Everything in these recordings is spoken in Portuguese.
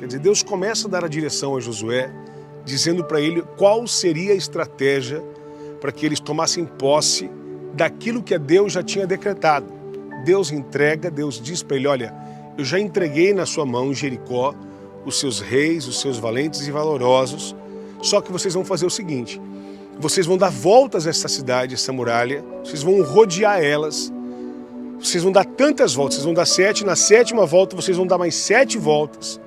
Quer dizer, Deus começa a dar a direção a Josué, dizendo para ele qual seria a estratégia para que eles tomassem posse daquilo que Deus já tinha decretado. Deus entrega, Deus diz para ele, olha, eu já entreguei na sua mão Jericó, os seus reis, os seus valentes e valorosos, só que vocês vão fazer o seguinte, vocês vão dar voltas a essa cidade, essa muralha, vocês vão rodear elas, vocês vão dar tantas voltas, vocês vão dar 7, na 7ª volta vocês vão dar mais 7 voltas,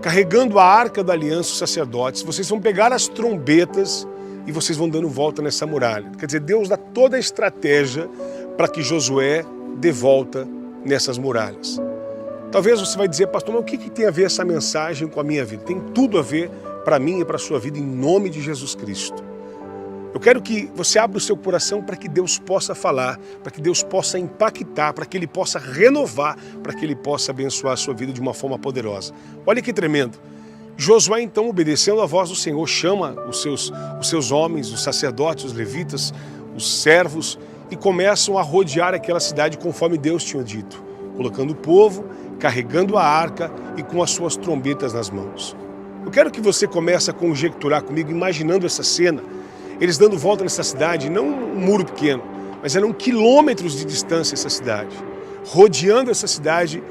carregando a arca da aliança, os sacerdotes, vocês vão pegar as trombetas e vocês vão dando volta nessa muralha. Quer dizer, Deus dá toda a estratégia para que Josué dê volta nessas muralhas. Talvez você vai dizer, pastor, mas o que tem a ver essa mensagem com a minha vida? Tem tudo a ver para mim e para a sua vida, em nome de Jesus Cristo. Eu quero que você abra o seu coração para que Deus possa falar, para que Deus possa impactar, para que Ele possa renovar, para que Ele possa abençoar a sua vida de uma forma poderosa. Olha que tremendo. Josué, então, obedecendo a voz do Senhor, chama os seus homens, os sacerdotes, os levitas, os servos, e começam a rodear aquela cidade conforme Deus tinha dito, colocando o povo, carregando a arca e com as suas trombetas nas mãos. Eu quero que você comece a conjecturar comigo, imaginando essa cena, eles dando volta nessa cidade, não um muro pequeno, mas eram quilômetros de distância essa cidade, rodeando essa cidade,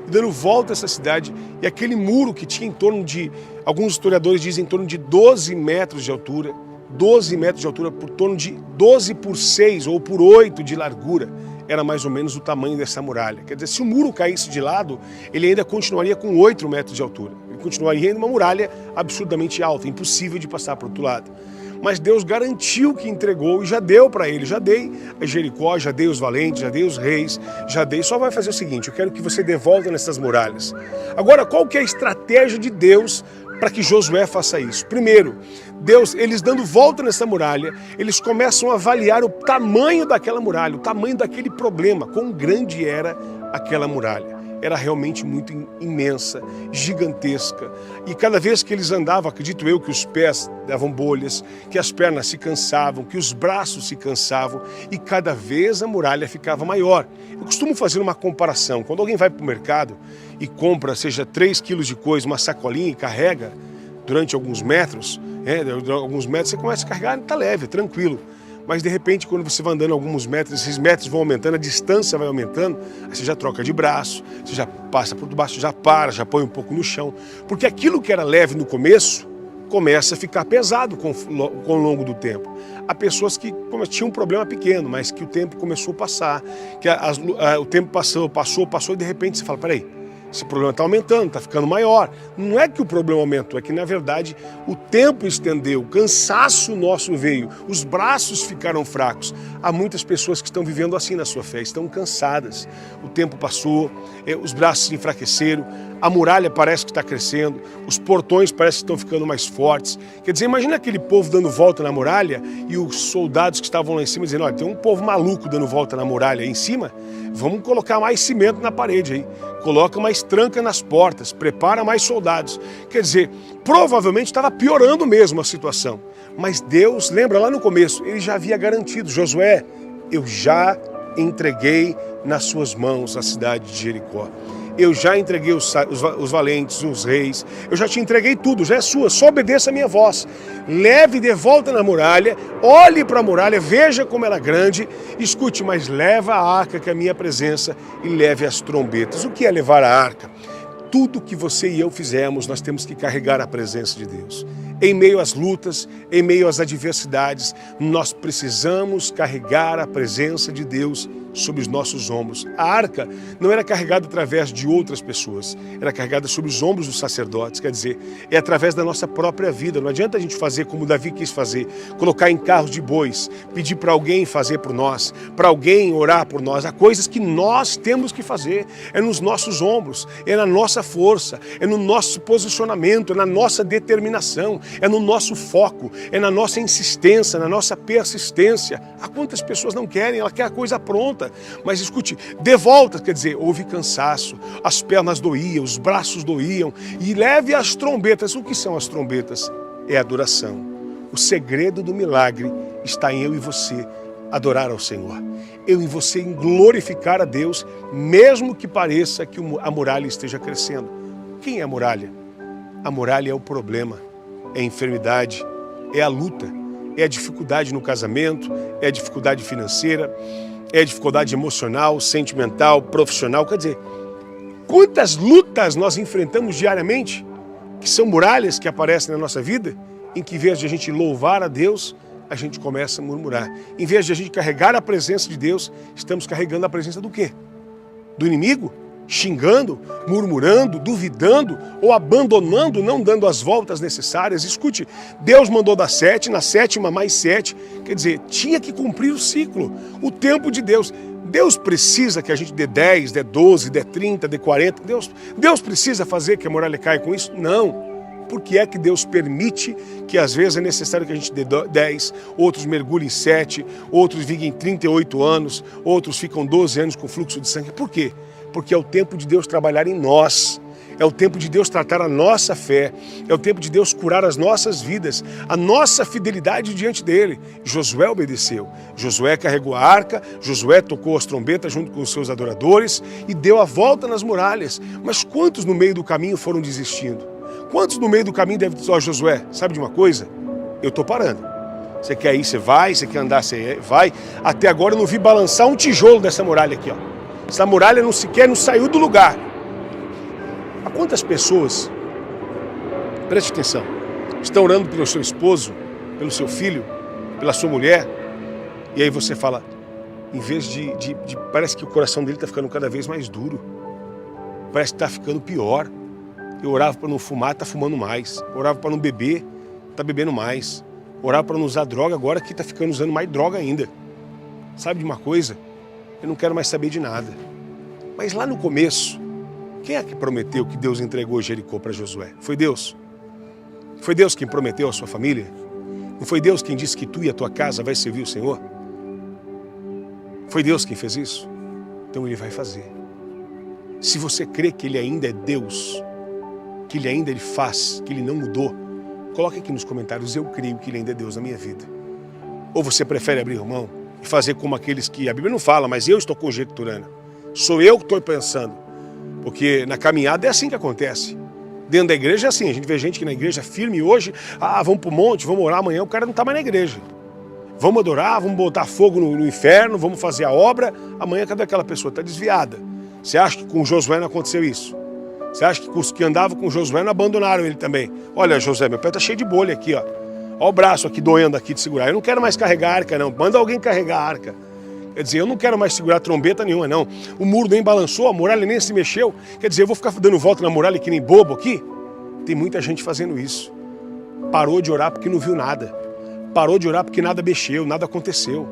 dando volta a essa cidade, e aquele muro que tinha em torno de, alguns historiadores dizem, em torno de 12 metros de altura, 12 metros de altura por torno de 12 por 6 ou por 8 de largura, era mais ou menos o tamanho dessa muralha. Quer dizer, se o muro caísse de lado, ele ainda continuaria com 8 metros de altura. Ele continuaria em uma muralha absurdamente alta, impossível de passar para o outro lado. Mas Deus garantiu que entregou e já deu para ele, já dei a Jericó, já dei os valentes, já dei os reis, já dei. Só vai fazer o seguinte, eu quero que você dê volta nessas muralhas. Agora, qual que é a estratégia de Deus para que Josué faça isso? Primeiro, Deus, eles dando volta nessa muralha, eles começam a avaliar o tamanho daquela muralha, o tamanho daquele problema, quão grande era aquela muralha. Era realmente muito imensa, gigantesca. E cada vez que eles andavam, acredito eu, que os pés davam bolhas, que as pernas se cansavam, que os braços se cansavam, e cada vez a muralha ficava maior. Eu costumo fazer uma comparação. Quando alguém vai para o mercado e compra, seja 3 quilos de coisa, uma sacolinha e carrega durante alguns metros, você começa a carregar, está leve, tranquilo. Mas de repente, quando você vai andando alguns metros, esses metros vão aumentando, a distância vai aumentando, aí você já troca de braço, você já passa por baixo, já para, já põe um pouco no chão. Porque aquilo que era leve no começo, começa a ficar pesado com o longo do tempo. Há pessoas que tinham um problema pequeno, mas que o tempo começou a passar, que o tempo passou e de repente você fala, peraí, esse problema está aumentando, está ficando maior. Não é que o problema aumentou, é que, na verdade, o tempo estendeu, o cansaço nosso veio, os braços ficaram fracos. Há muitas pessoas que estão vivendo assim na sua fé, estão cansadas. O tempo passou, os braços se enfraqueceram, a muralha parece que está crescendo, os portões parecem que estão ficando mais fortes. Quer dizer, imagina aquele povo dando volta na muralha e os soldados que estavam lá em cima dizendo, olha, tem um povo maluco dando volta na muralha aí em cima, vamos colocar mais cimento na parede aí, coloca mais tranca nas portas, prepara mais soldados. Quer dizer, provavelmente estava piorando mesmo a situação. Mas Deus, lembra lá no começo, ele já havia garantido, Josué, eu já entreguei nas suas mãos a cidade de Jericó. Eu já entreguei os valentes, os reis, eu já te entreguei tudo, já é sua, só obedeça a minha voz. Leve de volta na muralha, olhe para a muralha, veja como ela é grande, escute, mas leva a arca que é a minha presença e leve as trombetas. O que é levar a arca? Tudo que você e eu fizemos, nós temos que carregar a presença de Deus. Em meio às lutas, em meio às adversidades, nós precisamos carregar a presença de Deus sobre os nossos ombros. A arca não era carregada através de outras pessoas, era carregada sobre os ombros dos sacerdotes, quer dizer, é através da nossa própria vida. Não adianta a gente fazer como Davi quis fazer, colocar em carros de bois, pedir para alguém fazer por nós, para alguém orar por nós. Há coisas que nós temos que fazer, é nos nossos ombros, é na nossa força, é no nosso posicionamento, é na nossa determinação, é no nosso foco, é na nossa insistência, na nossa persistência. Há quantas pessoas não querem, ela quer a coisa pronta. Mas escute, de volta, quer dizer, houve cansaço, as pernas doíam, os braços doíam, e leve as trombetas. O que são as trombetas? É adoração. O segredo do milagre está em eu e você adorar ao Senhor. Eu e você em glorificar a Deus, mesmo que pareça que a muralha esteja crescendo. Quem é a muralha? A muralha é o problema, é a enfermidade, é a luta, é a dificuldade no casamento, é a dificuldade financeira, é a dificuldade emocional, sentimental, profissional. Quer dizer, quantas lutas nós enfrentamos diariamente, que são muralhas que aparecem na nossa vida, em que em vez de a gente louvar a Deus, a gente começa a murmurar. Em vez de a gente carregar a presença de Deus, estamos carregando a presença do quê? Do inimigo? Xingando, murmurando, duvidando ou abandonando, não dando as voltas necessárias. Escute, Deus mandou dar 7, na 7ª mais 7, quer dizer, tinha que cumprir o ciclo, o tempo de Deus. Deus precisa que a gente dê 10, dê 12, dê 30, dê 40. Deus precisa fazer que a muralha caia com isso? Não. Por que é que Deus permite que às vezes é necessário que a gente dê 10, outros mergulhem em 7, outros vivem 38 anos, outros ficam 12 anos com fluxo de sangue? Por quê? Porque é o tempo de Deus trabalhar em nós, é o tempo de Deus tratar a nossa fé, é o tempo de Deus curar as nossas vidas, a nossa fidelidade diante dele. Josué obedeceu, Josué carregou a arca, Josué tocou as trombetas junto com os seus adoradores e deu a volta nas muralhas. Mas quantos no meio do caminho foram desistindo? Quantos no meio do caminho devem dizer, ó Josué, sabe de uma coisa? Eu estou parando. Você quer ir, você vai, você quer andar, você vai. Até agora eu não vi balançar um tijolo dessa muralha aqui, ó. Essa muralha não saiu do lugar. Há quantas pessoas, preste atenção, estão orando pelo seu esposo, pelo seu filho, pela sua mulher, e aí você fala, em vez de parece que o coração dele está ficando cada vez mais duro, parece que está ficando pior. Eu orava para não fumar, está fumando mais. Eu orava para não beber, está bebendo mais. Eu orava para não usar droga, agora que está ficando usando mais droga ainda. Sabe de uma coisa? Eu não quero mais saber de nada. Mas lá no começo, quem é que prometeu que Deus entregou Jericó para Josué? Foi Deus. Foi Deus quem prometeu a sua família? Não foi Deus quem disse que tu e a tua casa vai servir o Senhor? Foi Deus quem fez isso? Então Ele vai fazer. Se você crê que Ele ainda é Deus, que Ele faz, que Ele não mudou, coloque aqui nos comentários, eu creio que Ele ainda é Deus na minha vida. Ou você prefere abrir mão e fazer como aqueles que a Bíblia não fala, mas eu estou conjecturando. Sou eu que estou pensando. Porque na caminhada é assim que acontece. Dentro da igreja é assim, a gente vê gente que na igreja firme hoje, vamos para o monte, vamos orar amanhã, o cara não está mais na igreja. Vamos adorar, vamos botar fogo no inferno, vamos fazer a obra, amanhã cadê aquela pessoa? Está desviada. Você acha que com Josué não aconteceu isso? Você acha que os que andavam com Josué não abandonaram ele também? Olha, Josué, meu pé está cheio de bolha aqui, ó. Olha o braço aqui doendo aqui de segurar. Eu não quero mais carregar a arca, não. Manda alguém carregar a arca. Quer dizer, eu não quero mais segurar trombeta nenhuma, não. O muro nem balançou, a muralha nem se mexeu. Quer dizer, eu vou ficar dando volta na muralha que nem bobo aqui? Tem muita gente fazendo isso. Parou de orar porque não viu nada. Parou de orar porque nada mexeu, nada aconteceu.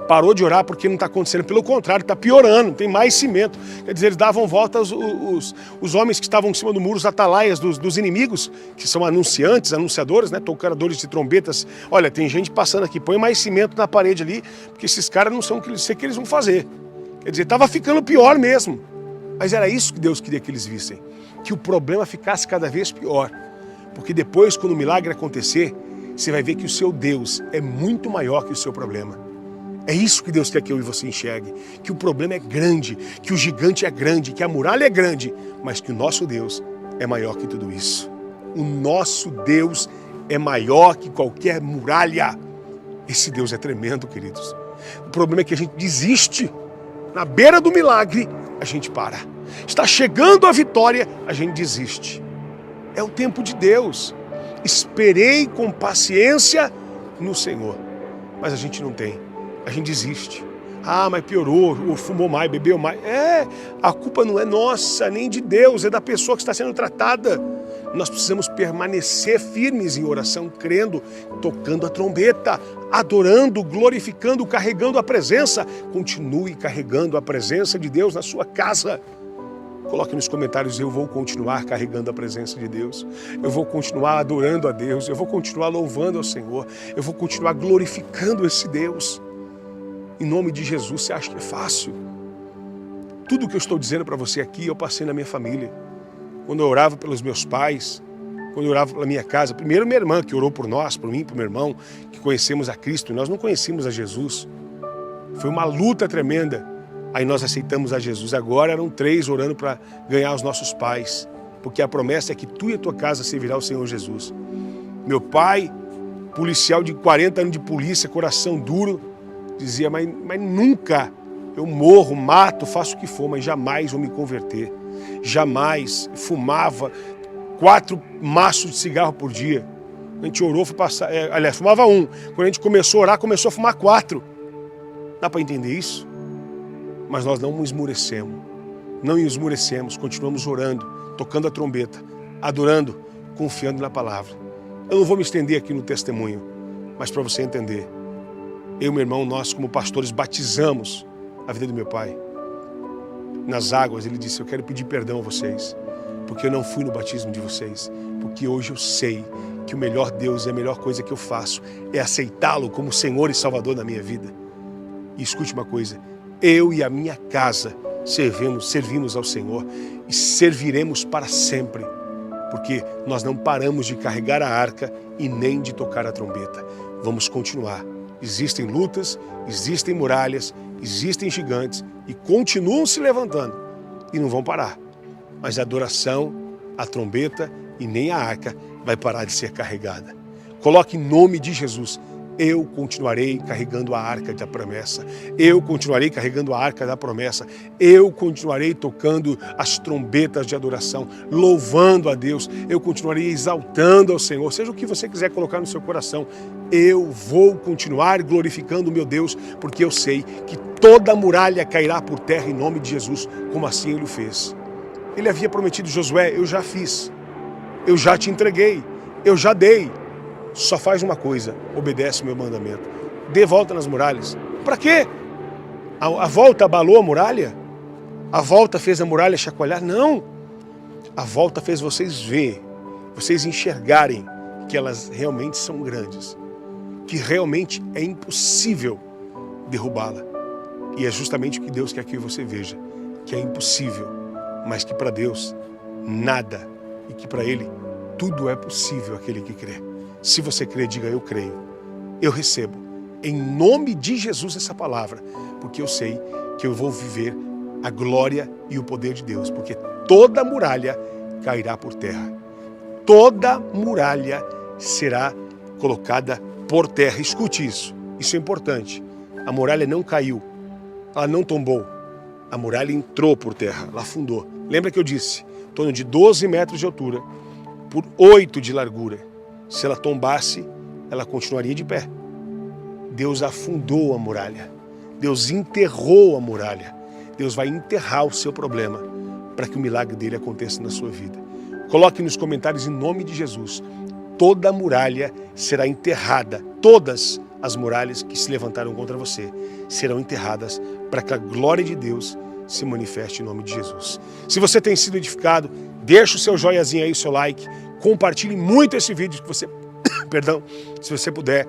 Parou de orar porque não está acontecendo. Pelo contrário, está piorando, tem mais cimento. Quer dizer, eles davam volta os homens que estavam em cima do muro, os atalaias dos inimigos, que são anunciantes, anunciadores, né, tocadores de trombetas. Olha, tem gente passando aqui, põe mais cimento na parede ali, porque esses caras não são o que eles vão fazer. Quer dizer, estava ficando pior mesmo. Mas era isso que Deus queria que eles vissem. Que o problema ficasse cada vez pior. Porque depois, quando o milagre acontecer, você vai ver que o seu Deus é muito maior que o seu problema. É isso que Deus quer que eu e você enxergue, que o problema é grande, que o gigante é grande, que a muralha é grande, mas que o nosso Deus é maior que tudo isso. O nosso Deus é maior que qualquer muralha. Esse Deus é tremendo, queridos. O problema é que a gente desiste. Na beira do milagre, a gente para. Está chegando a vitória, a gente desiste. É o tempo de Deus. Esperei com paciência no Senhor, mas a gente não tem. A gente desiste. Mas piorou, ou fumou mais, bebeu mais. A culpa não é nossa, nem de Deus, é da pessoa que está sendo tratada. Nós precisamos permanecer firmes em oração, crendo, tocando a trombeta, adorando, glorificando, carregando a presença. Continue carregando a presença de Deus na sua casa. Coloque nos comentários, eu vou continuar carregando a presença de Deus. Eu vou continuar adorando a Deus. Eu vou continuar louvando ao Senhor. Eu vou continuar glorificando esse Deus. Em nome de Jesus, você acha que é fácil? Tudo que eu estou dizendo para você aqui, eu passei na minha família. Quando eu orava pelos meus pais, quando eu orava pela minha casa, primeiro minha irmã que orou por nós, por mim, por meu irmão, que conhecemos a Cristo, e nós não conhecíamos a Jesus. Foi uma luta tremenda. Aí nós aceitamos a Jesus. Agora eram 3 orando para ganhar os nossos pais. porque a promessa é que tu e a tua casa servirá ao Senhor Jesus. Meu pai, policial de 40 anos de polícia, coração duro, dizia, mas nunca eu morro, mato, faço o que for, mas jamais vou me converter. Jamais. Fumava 4 maços de cigarro por dia. A gente orou, foi passar, aliás, fumava 1. Quando a gente começou a orar, começou a fumar 4. Dá para entender isso? Mas nós não esmurecemos. Não esmurecemos, continuamos orando, tocando a trombeta, adorando, confiando na palavra. Eu não vou me estender aqui no testemunho, mas para você entender, eu e meu irmão, nós como pastores batizamos a vida do meu pai. Nas águas, ele disse, eu quero pedir perdão a vocês, porque eu não fui no batismo de vocês, porque hoje eu sei que o melhor Deus e a melhor coisa que eu faço é aceitá-lo como Senhor e Salvador da minha vida. E escute uma coisa, eu e a minha casa servimos ao Senhor e serviremos para sempre, porque nós não paramos de carregar a arca e nem de tocar a trombeta. Vamos continuar. Existem lutas, existem muralhas, existem gigantes e continuam se levantando e não vão parar. Mas a adoração, a trombeta e nem a arca vai parar de ser carregada. Coloque em nome de Jesus. Eu continuarei carregando a arca da promessa. Eu continuarei carregando a arca da promessa. Eu continuarei tocando as trombetas de adoração, louvando a Deus. Eu continuarei exaltando ao Senhor. Seja o que você quiser colocar no seu coração. Eu vou continuar glorificando o meu Deus, porque eu sei que toda muralha cairá por terra em nome de Jesus, como assim Ele o fez. Ele havia prometido, Josué, eu já fiz. Eu já te entreguei. Eu já dei. Só faz uma coisa, obedece o meu mandamento. Dê volta nas muralhas. Para quê? A volta abalou a muralha? A volta fez a muralha chacoalhar? Não. A volta fez vocês ver, vocês enxergarem que elas realmente são grandes. Que realmente é impossível derrubá-la. E é justamente o que Deus quer que você veja. Que é impossível, mas que para Deus nada. E que para Ele tudo é possível aquele que crê. Se você crê, diga, eu creio. Eu recebo, em nome de Jesus, essa palavra, porque eu sei que eu vou viver a glória e o poder de Deus, porque toda muralha cairá por terra. Toda muralha será colocada por terra. Escute isso, isso é importante. A muralha não caiu, ela não tombou. A muralha entrou por terra, ela afundou. Lembra que eu disse, em torno de 12 metros de altura, por 8 de largura. Se ela tombasse, ela continuaria de pé. Deus afundou a muralha. Deus enterrou a muralha. Deus vai enterrar o seu problema para que o milagre dele aconteça na sua vida. Coloque nos comentários em nome de Jesus. Toda muralha será enterrada. Todas as muralhas que se levantaram contra você serão enterradas para que a glória de Deus se manifeste em nome de Jesus. Se você tem sido edificado, deixa o seu joiazinho aí, o seu like. Compartilhe muito esse vídeo que você, se você puder,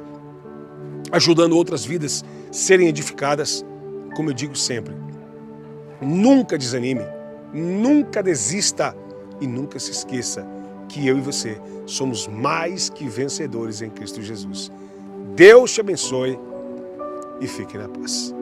ajudando outras vidas a serem edificadas, como eu digo sempre. Nunca desanime, nunca desista e nunca se esqueça que eu e você somos mais que vencedores em Cristo Jesus. Deus te abençoe e fique na paz.